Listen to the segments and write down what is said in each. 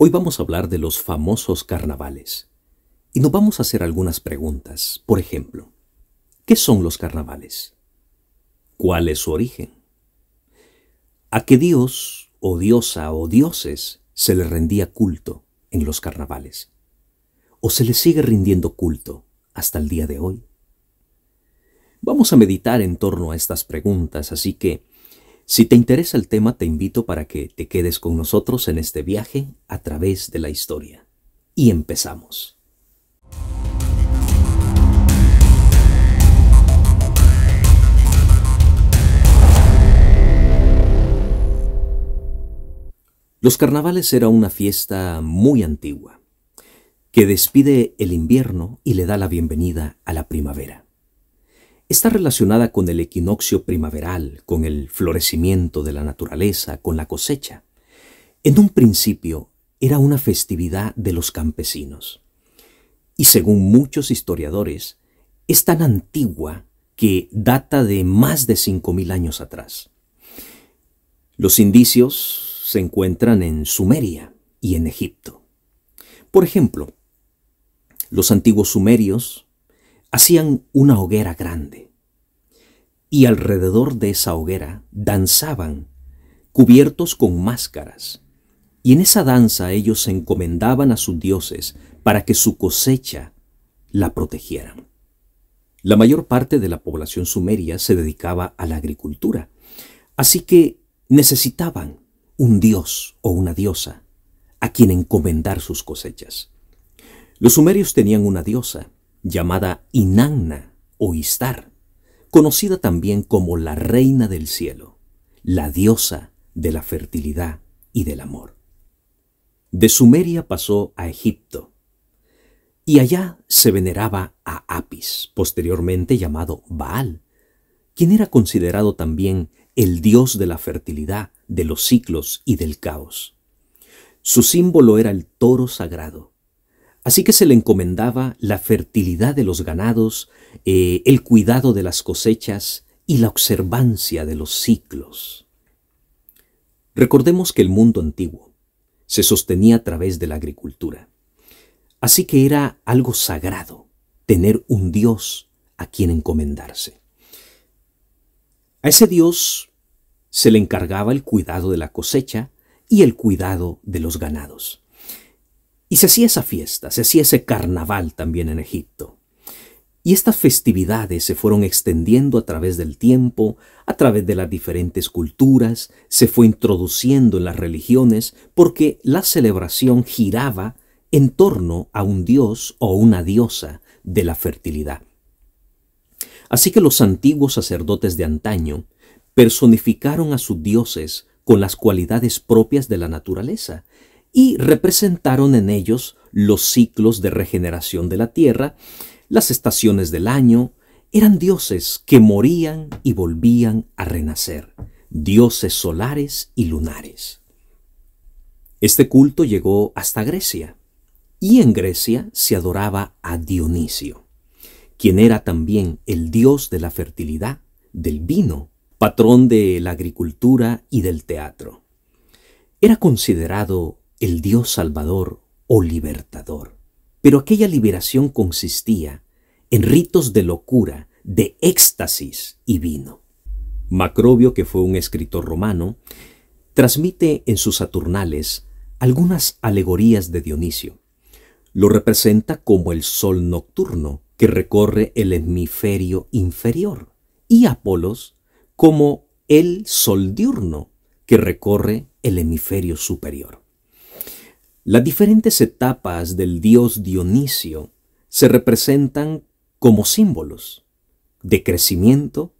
Hoy vamos a hablar de los famosos carnavales y nos vamos a hacer algunas preguntas. Por ejemplo, ¿qué son los carnavales? ¿Cuál es su origen? ¿A qué dios o diosa o dioses se le rendía culto en los carnavales? ¿O se le sigue rindiendo culto hasta el día de hoy? Vamos a meditar en torno a estas preguntas, así que si te interesa el tema, te invito para que te quedes con nosotros en este viaje a través de la historia. Y empezamos. Los carnavales era una fiesta muy antigua, que despide el invierno y le da la bienvenida a la primavera. Está relacionada con el equinoccio primaveral, con el florecimiento de la naturaleza, con la cosecha. En un principio era una festividad de los campesinos. Y según muchos historiadores, es tan antigua que data de más de 5.000 años atrás. Los indicios se encuentran en Sumeria y en Egipto. Por ejemplo, los antiguos sumerios hacían una hoguera grande y alrededor de esa hoguera danzaban cubiertos con máscaras, y en esa danza ellos se encomendaban a sus dioses para que su cosecha la protegieran. La mayor parte de la población sumeria se dedicaba a la agricultura, así que necesitaban un dios o una diosa a quien encomendar sus cosechas. Los sumerios tenían una diosa llamada Inanna o Istar, conocida también como la reina del cielo, la diosa de la fertilidad y del amor. De Sumeria pasó a Egipto, y allá se veneraba a Apis, posteriormente llamado Baal, quien era considerado también el dios de la fertilidad, de los ciclos y del caos. Su símbolo era el toro sagrado, así que se le encomendaba la fertilidad de los ganados, el cuidado de las cosechas y la observancia de los ciclos. Recordemos que el mundo antiguo se sostenía a través de la agricultura, así que era algo sagrado tener un dios a quien encomendarse. A ese dios se le encargaba el cuidado de la cosecha y el cuidado de los ganados. Y se hacía esa fiesta, se hacía ese carnaval también en Egipto. Y estas festividades se fueron extendiendo a través del tiempo, a través de las diferentes culturas, se fue introduciendo en las religiones, porque la celebración giraba en torno a un dios o una diosa de la fertilidad. Así que los antiguos sacerdotes de antaño personificaron a sus dioses con las cualidades propias de la naturaleza, y representaron en ellos los ciclos de regeneración de la tierra, las estaciones del año. Eran dioses que morían y volvían a renacer, dioses solares y lunares. Este culto llegó hasta Grecia, y en Grecia se adoraba a Dionisio, quien era también el dios de la fertilidad, del vino, patrón de la agricultura y del teatro. Era considerado el Dios salvador o libertador. Pero aquella liberación consistía en ritos de locura, de éxtasis y vino. Macrobio, que fue un escritor romano, transmite en sus Saturnales algunas alegorías de Dionisio. Lo representa como el sol nocturno que recorre el hemisferio inferior, y Apolos como el sol diurno que recorre el hemisferio superior. Las diferentes etapas del dios Dionisio se representan como símbolos de crecimiento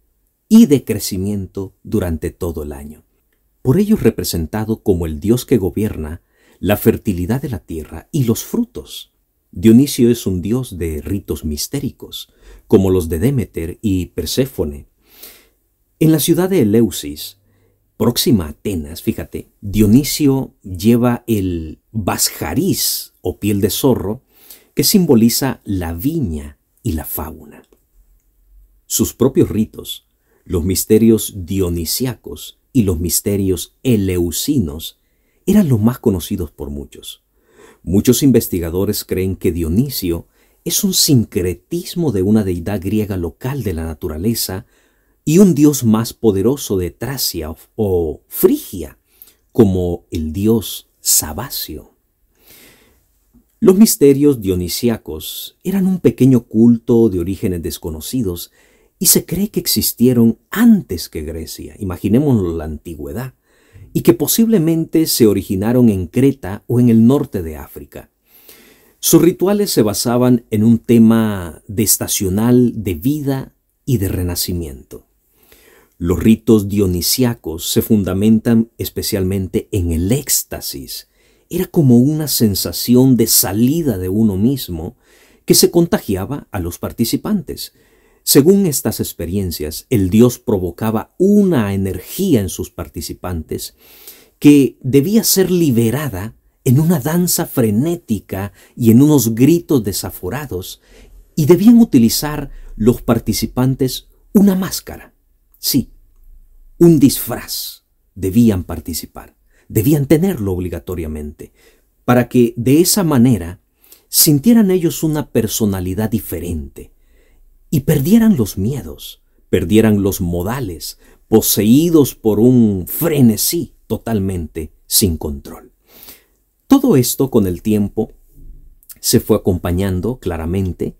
y decrecimiento durante todo el año. Por ello es representado como el dios que gobierna la fertilidad de la tierra y los frutos. Dionisio es un dios de ritos mistéricos, como los de Demeter y Perséfone. En la ciudad de Eleusis, próxima a Atenas, fíjate, Dionisio lleva el basjariz o piel de zorro que simboliza la viña y la fauna. Sus propios ritos, los misterios dionisiacos y los misterios eleusinos, eran los más conocidos por muchos, Muchos investigadores creen que Dionisio es un sincretismo de una deidad griega local de la naturaleza y un dios más poderoso de Tracia o Frigia, como el dios Sabacio. Los misterios dionisíacos eran un pequeño culto de orígenes desconocidos y se cree que existieron antes que Grecia, imaginémonos la antigüedad, y que posiblemente se originaron en Creta o en el norte de África. Sus rituales se basaban en un tema estacional de vida y de renacimiento. Los ritos dionisíacos se fundamentan especialmente en el éxtasis. Era como una sensación de salida de uno mismo que se contagiaba a los participantes. Según estas experiencias, el dios provocaba una energía en sus participantes que debía ser liberada en una danza frenética y en unos gritos desaforados, y debían utilizar los participantes una máscara. Sí, un disfraz debían participar, debían tenerlo obligatoriamente, para que de esa manera sintieran ellos una personalidad diferente y perdieran los miedos, perdieran los modales, poseídos por un frenesí totalmente sin control. Todo esto con el tiempo se fue acompañando claramente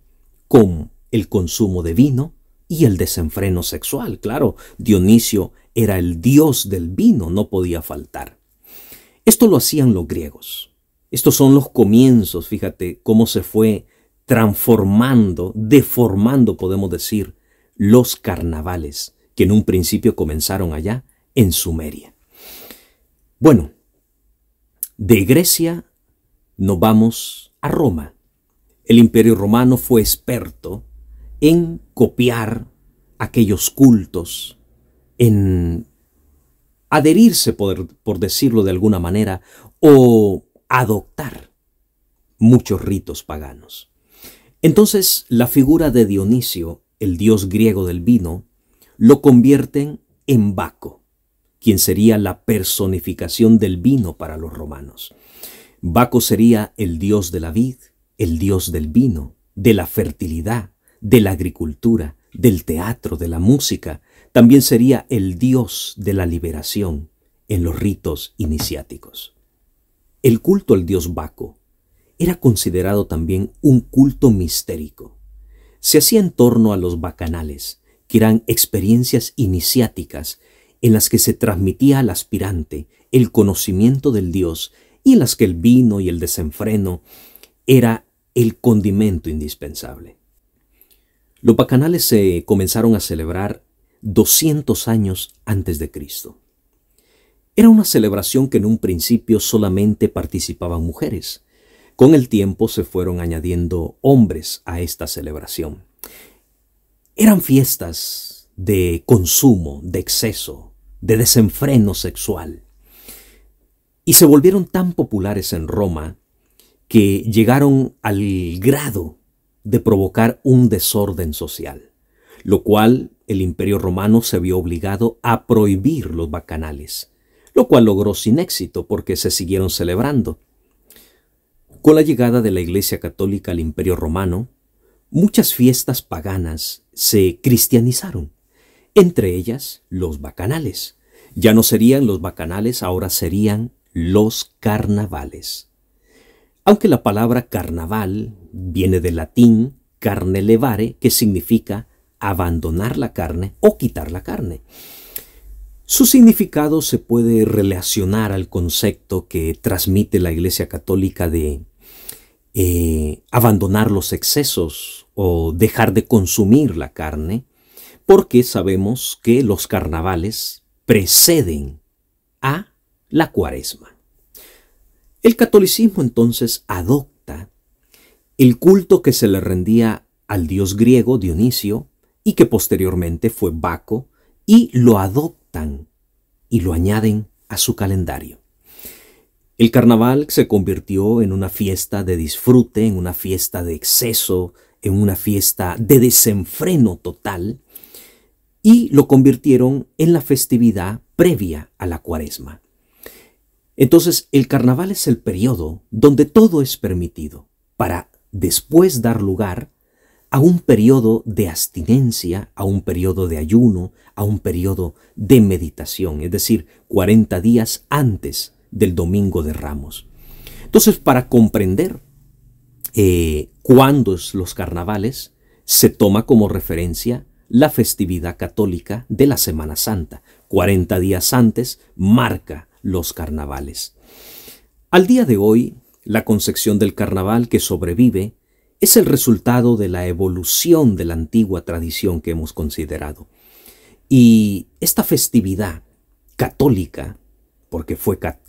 con el consumo de vino y el desenfreno sexual. Claro, Dionisio era el dios del vino, no podía faltar. Esto lo hacían los griegos. Estos son los comienzos, fíjate cómo se fue transformando, deformando, podemos decir, los carnavales que en un principio comenzaron allá en Sumeria. Bueno, de Grecia nos vamos a Roma. El Imperio Romano fue experto en copiar aquellos cultos, en adherirse, por decirlo de alguna manera, o adoptar muchos ritos paganos. Entonces, la figura de Dionisio, el dios griego del vino, lo convierten en Baco, quien sería la personificación del vino para los romanos. Baco sería el dios de la vid, el dios del vino, de la fertilidad, de la agricultura, del teatro, de la música. También sería el dios de la liberación en los ritos iniciáticos. El culto al dios Baco era considerado también un culto mistérico. Se hacía en torno a los bacanales, que eran experiencias iniciáticas en las que se transmitía al aspirante el conocimiento del Dios y en las que el vino y el desenfreno era el condimento indispensable. Los bacanales se comenzaron a celebrar 200 años antes de Cristo. Era una celebración que en un principio solamente participaban mujeres. Con el tiempo se fueron añadiendo hombres a esta celebración. Eran fiestas de consumo, de exceso, de desenfreno sexual. Y se volvieron tan populares en Roma que llegaron al grado de provocar un desorden social, lo cual el Imperio Romano se vio obligado a prohibir los bacanales, lo cual logró sin éxito porque se siguieron celebrando. Con la llegada de la Iglesia Católica al Imperio Romano, muchas fiestas paganas se cristianizaron, entre ellas los bacanales. Ya no serían los bacanales, ahora serían los carnavales. Aunque la palabra carnaval viene del latín carne levare, que significa abandonar la carne o quitar la carne. Su significado se puede relacionar al concepto que transmite la Iglesia Católica de abandonar los excesos o dejar de consumir la carne, porque sabemos que los carnavales preceden a la Cuaresma. El catolicismo entonces adopta el culto que se le rendía al dios griego Dionisio y que posteriormente fue Baco, y lo adoptan y lo añaden a su calendario. El carnaval se convirtió en una fiesta de disfrute, en una fiesta de exceso, en una fiesta de desenfreno total, y lo convirtieron en la festividad previa a la Cuaresma. Entonces, el carnaval es el periodo donde todo es permitido, para después dar lugar a un periodo de abstinencia, a un periodo de ayuno, a un periodo de meditación, es decir, 40 días antes del Domingo de Ramos. Entonces, para comprender cuándo es los carnavales, se toma como referencia la festividad católica de la Semana Santa. 40 días antes marca los carnavales. Al día de hoy, la concepción del carnaval que sobrevive es el resultado de la evolución de la antigua tradición que hemos considerado. Y esta festividad católica, porque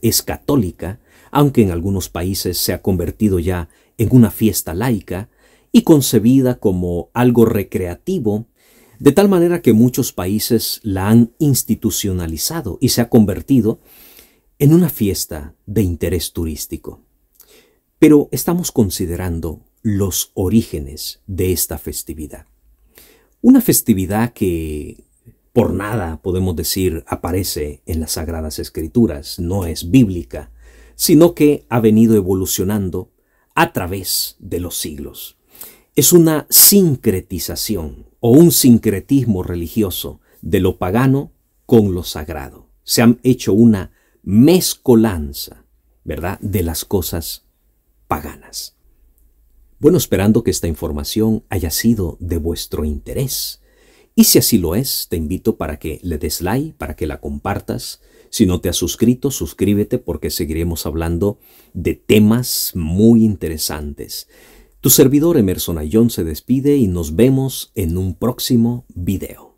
es católica, aunque en algunos países se ha convertido ya en una fiesta laica y concebida como algo recreativo, de tal manera que muchos países la han institucionalizado y se ha convertido en una fiesta de interés turístico. Pero estamos considerando los orígenes de esta festividad. Una festividad que por nada podemos decir aparece en las Sagradas Escrituras, no es bíblica, sino que ha venido evolucionando a través de los siglos. Es una sincretización o un sincretismo religioso de lo pagano con lo sagrado. Se han hecho una mezcolanza, ¿verdad?, de las cosas paganas. Bueno, esperando que esta información haya sido de vuestro interés. Y si así lo es, te invito para que le des like, para que la compartas. Si no te has suscrito, suscríbete porque seguiremos hablando de temas muy interesantes. Tu servidor Emerson Ayllón se despide y nos vemos en un próximo video.